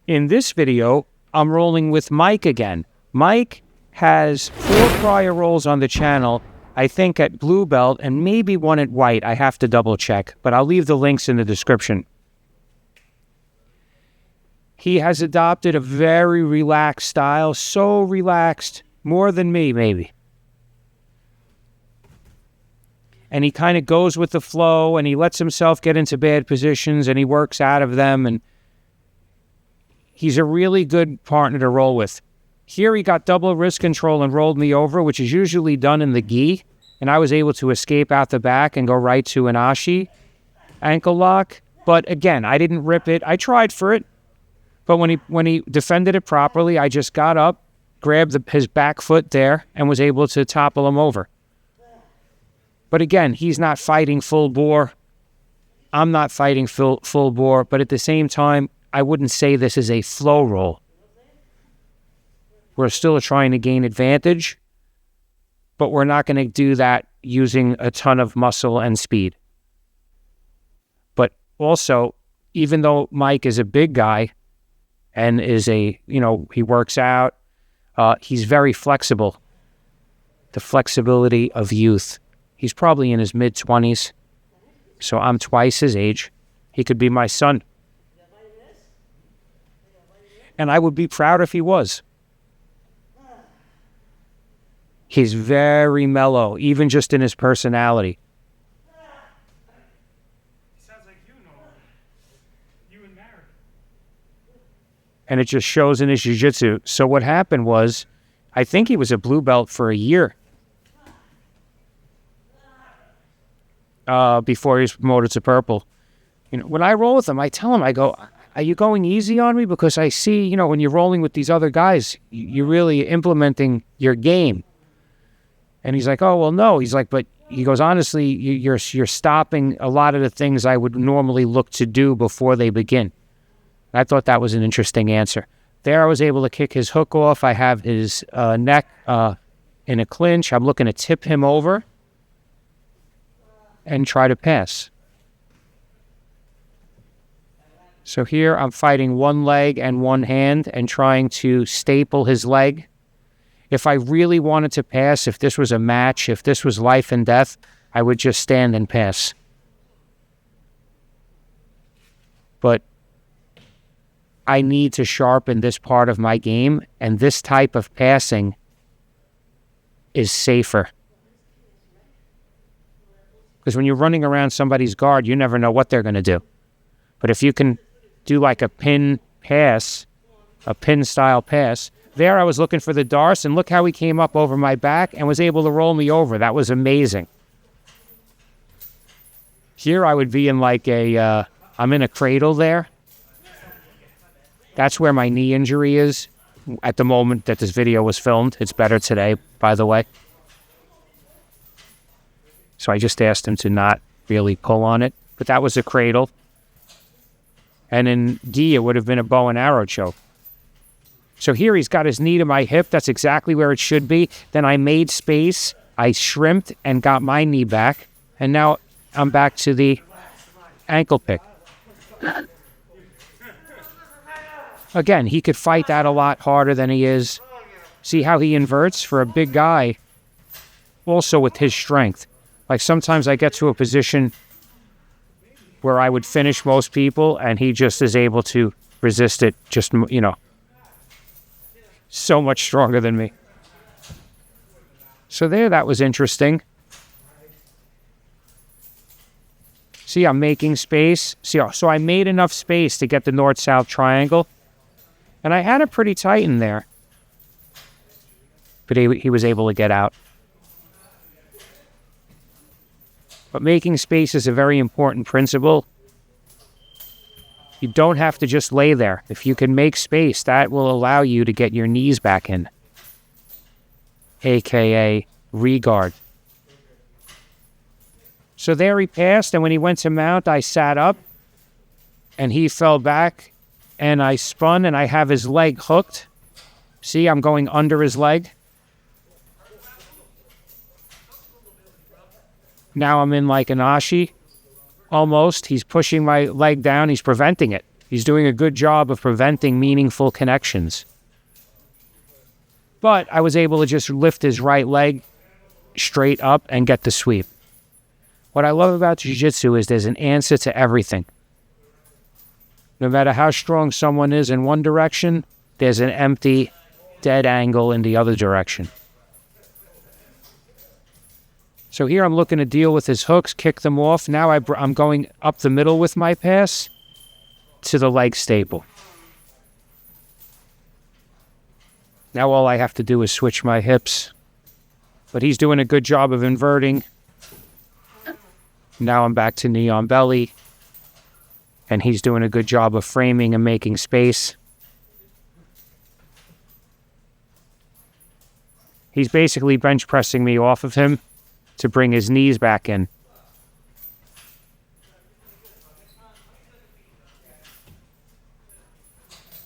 In this video, I'm rolling with Mike again. Mike has 4 prior rolls on the channel, I think at blue belt and maybe one at white. I have to double check, but I'll leave the links in the description. He has adopted a very relaxed style, so relaxed, more than me maybe. And he kind of goes with the flow and he lets himself get into bad positions and he works out of them, and he's a really good partner to roll with. Here he got double wrist control and rolled me over, which is usually done in the gi, and I was able to escape out the back and go right to an ashi ankle lock. But again, I didn't rip it. I tried for it, but when he defended it properly, I just got up, grabbed his back foot there, and was able to topple him over. But again, he's not fighting full bore. I'm not fighting full bore, but at the same time, I wouldn't say this is a flow roll. We're still trying to gain advantage, but we're not going to do that using a ton of muscle and speed. But also, even though Mike is a big guy and is he works out, he's very flexible. The flexibility of youth. He's probably in his mid-20s, so I'm twice his age. He could be my son. And I would be proud if he was. He's very mellow, even just in his personality. He sounds like you and Mary. And it just shows in his jiu-jitsu. So what happened was, I think he was a blue belt for a year before he was promoted to purple. When I roll with him, I tell him, I go, are you going easy on me? Because I see, when you're rolling with these other guys, you're really implementing your game. And he's like, oh, well, no. He's like, but he goes, honestly, you're stopping a lot of the things I would normally look to do before they begin. I thought that was an interesting answer. There I was able to kick his hook off. I have his neck in a clinch. I'm looking to tip him over and try to pass. So here I'm fighting one leg and one hand and trying to staple his leg. If I really wanted to pass, if this was a match, if this was life and death, I would just stand and pass. But I need to sharpen this part of my game, and this type of passing is safer. Because when you're running around somebody's guard, you never know what they're going to do. But if you can do like a pin pass, a pin style pass, there I was looking for the darce, and look how he came up over my back and was able to roll me over. That was amazing. Here I would be in like I'm in a cradle there. That's where my knee injury is at the moment that this video was filmed. It's better today, by the way. So I just asked him to not really pull on it, but that was a cradle. And in gi, it would have been a bow and arrow choke. So here he's got his knee to my hip. That's exactly where it should be. Then I made space. I shrimped and got my knee back. And now I'm back to the ankle pick. Again, he could fight that a lot harder than he is. See how he inverts for a big guy, also with his strength. Like sometimes I get to a position where I would finish most people, and he just is able to resist it, just, so much stronger than me. So there, that was interesting. See, I'm making space. See, so I made enough space to get the north-south triangle, and I had it pretty tight in there. But he was able to get out. But making space is a very important principle. You don't have to just lay there. If you can make space, that will allow you to get your knees back in, aka rashguard. So there he passed, and when he went to mount, I sat up, and he fell back, and I spun, and I have his leg hooked. See, I'm going under his leg. Now I'm in like an ashi, almost. He's pushing my leg down. He's preventing it. He's doing a good job of preventing meaningful connections. But I was able to just lift his right leg straight up and get the sweep. What I love about jiu-jitsu is there's an answer to everything. No matter how strong someone is in one direction, there's an empty, dead angle in the other direction. So here I'm looking to deal with his hooks, kick them off. Now I'm going up the middle with my pass to the leg staple. Now all I have to do is switch my hips. But he's doing a good job of inverting. Now I'm back to knee on belly. And he's doing a good job of framing and making space. He's basically bench pressing me off of him to bring his knees back in.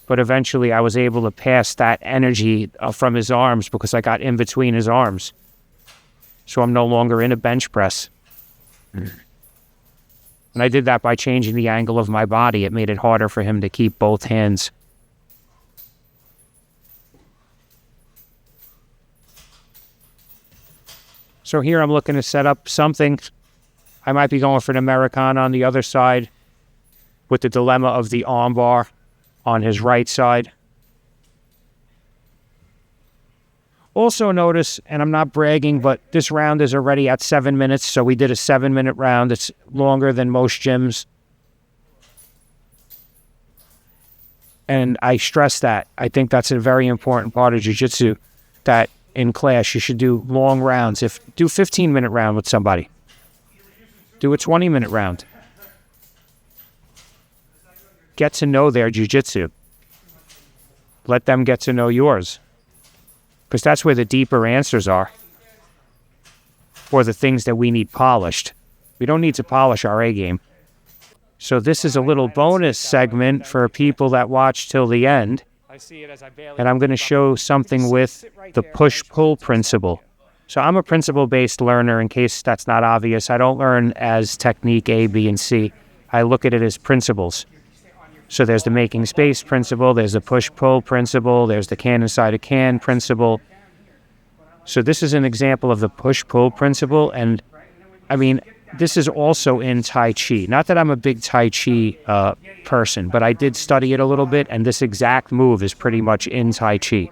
But eventually I was able to pass that energy from his arms because I got in between his arms. So I'm no longer in a bench press. And I did that by changing the angle of my body. It made it harder for him to keep both hands. So here I'm looking to set up something. I might be going for an Americana on the other side with the dilemma of the arm bar on his right side. Also notice, and I'm not bragging, but this round is already at 7 minutes, so we did a 7-minute round. It's longer than most gyms. And I stress that. I think that's a very important part of jiu-jitsu, that in class you should do long rounds. Do a 15-minute round with somebody. Do a 20-minute round. Get to know their jiu-jitsu. Let them get to know yours. Because that's where the deeper answers are. Or the things that we need polished. We don't need to polish our A game. So this is a little bonus segment for people that watch till the end. And I'm going to show something with the push-pull principle. So I'm a principle-based learner, in case that's not obvious. I don't learn as technique A, B, and C. I look at it as principles. So there's the making space principle, there's the push-pull principle, there's the can inside a can principle. So this is an example of the push-pull principle, and I mean, this is also in Tai Chi. Not that I'm a big Tai Chi person, but I did study it a little bit, and this exact move is pretty much in Tai Chi.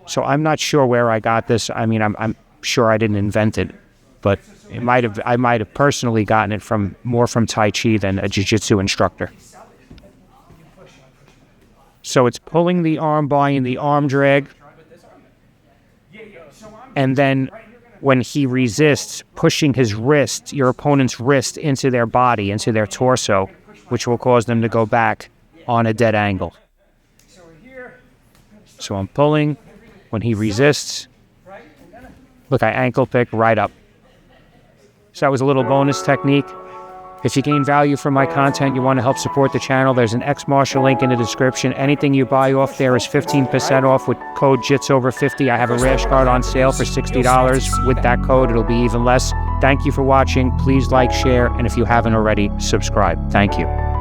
So I'm not sure where I got this. I mean, I'm sure I didn't invent it, but I might have personally gotten it more from Tai Chi than a jiu-jitsu instructor. So it's pulling the arm by in the arm drag, and then when he resists, pushing his wrist, your opponent's wrist, into their body, into their torso, which will cause them to go back on a dead angle. So I'm pulling. When he resists, look, I ankle pick right up. So that was a little bonus technique. If you gain value from my content, you want to help support the channel, there's an Xmartial link in the description. Anything you buy off there is 15% off with code JITSOver50. I have a rashguard on sale for $60. With that code, it'll be even less. Thank you for watching. Please like, share, and if you haven't already, subscribe. Thank you.